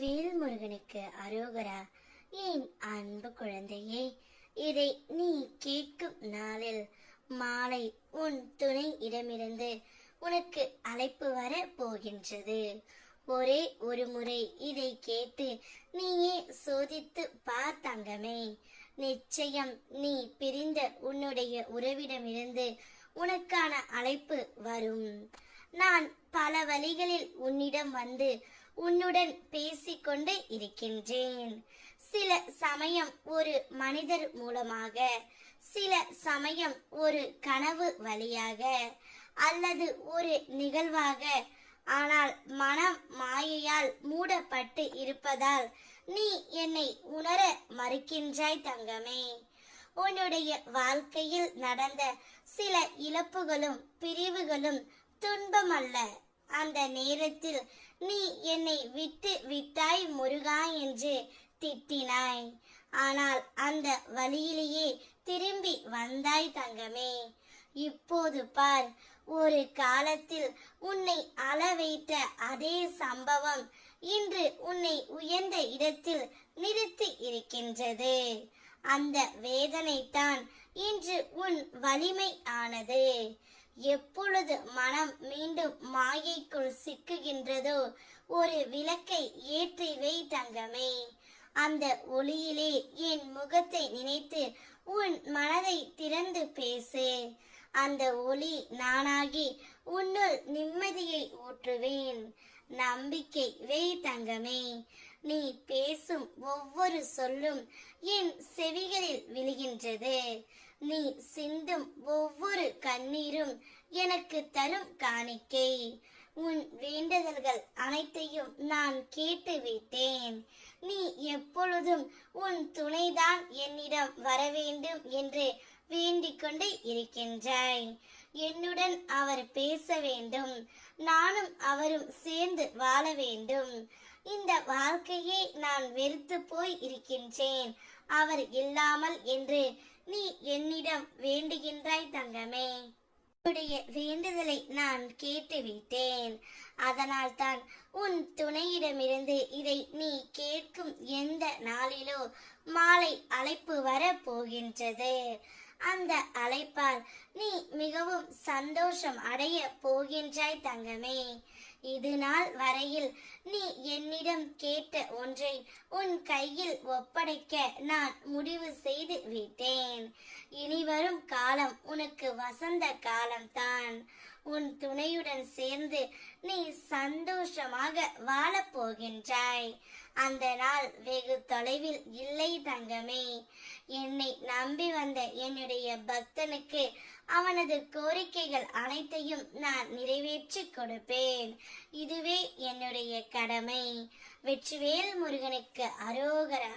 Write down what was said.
வேல் முருகனுக்கு அரோகரா. என் அன்பு குழந்தையே, இதை நீ கேட்கும் நாளில் மாலை உன் துணை இடமிருந்து உனக்கு அழைப்பு வர போகின்றது. ஒரே ஒரு முறை இதை கேட்டு நீயே சோதித்து பார் தங்கமே. நிச்சயம் நீ பிரிந்த உன்னுடைய உறவிடமிருந்து உனக்கான அழைப்பு வரும். நான் பல வழிகளில் உன்னிடம் வந்து உன்னுடன் பேசிக்கொண்டு இருக்கின்றேன். சில சமயம் ஒரு மனிதர் மூலமாக, சில சமயம் ஒரு கனவு வழியாக, அல்லது ஒரு நிகழ்வாக. ஆனால் மனம் மாயையால் மூடப்பட்டு இருப்பதால் நீ என்னை உணர மறுக்கின்றாய் தங்கமே. உன்னுடைய வாழ்க்கையில் நடந்த சில இழப்புகளும் பிரிவுகளும் துன்பம் அல்ல. அந்த நேரத்தில் நீ என்னை விட்டு விட்டாய் முருகா என்று திட்டினாய். ஆனால் அந்த வழியிலேயே திரும்பி வந்தாய் தங்கமே. இப்போது பார், ஒரு காலத்தில் உன்னை அழ வைத்த அதே சம்பவம் இன்று உன்னை உயர்ந்த இடத்தில் நிறுத்தி இருக்கின்றது. அந்த வேதனைத்தான் இன்று உன் வலிமை ஆனது. எப்பொழுது மனம் மீண்டும் மாயைக்குள் சிக்குகின்றதோ ஒரு விளக்கை ஏற்றி வை தங்கமே. அந்த ஒளியிலே என் முகத்தை நினைத்து உன் மனதை திறந்து பேசு. அந்த ஒளி நானாகி உன்னுள் நிம்மதியை ஊற்றுவேன். நம்பிக்கை வை தங்கமே. நீ பேசும் ஒவ்வொரு சொல்லும் என் செவிகளில் விழுகின்றது. நீ சிந்தும் ஒவ்வொரு கண்ணீரும் எனக்கு தரும் காணிக்கை. உன் வேண்டுதல்கள் அனைத்தையும் நான் கேட்டு விட்டேன். நீ எப்பொழுதும் உன் துணைதான் என்னிடம் வர வேண்டும் என்று வேண்டிக் கொண்டு இருக்கின்றாய். என்னுடன் அவர் பேச வேண்டும், நானும் அவரும் சேர்ந்து வாழ வேண்டும். இந்த வாழ்க்கையை நான் வெறுத்து போய் இருக்கின்றேன் அவர் இல்லாமல் என்று நீ என்னிடம் வேண்டுகின்றாய் தங்கமே. உன்னுடைய வேண்டுதலை நான் கேட்டுவிட்டேன். அதனால் தான் உன் துணையிடமிருந்து இதை நீ கேட்கும் எந்த நாளிலோ மாலை அழைப்பு வர போகின்றது. அந்த அழைப்பால் நீ மிகவும் சந்தோஷம் அடைய போகின்றாய் தங்கமே. இது நாள் வரையில் நீ என்னிடம் கேட்ட ஒன்றை உன் கையில் ஒப்படைக்க நான் முடிவு செய்து விட்டேன். இனி வரும் காலம் உனக்கு வசந்த காலம்தான். உன் துணையுடன் சேர்ந்து நீ சந்தோஷமாக வாழப் போகின்றாய். அந்த நாள் வெகு தொலைவில் இல்லை தங்கமே. என்னை நம்பி வந்த என்னுடைய பக்தனுக்கு அவனது கோரிக்கைகள் அனைத்தையும் நான் நிறைவேற்றி கொடுப்பேன். இதுவே என்னுடைய கடமை. வெற்றிவேல் முருகனுக்கு அரோகரா.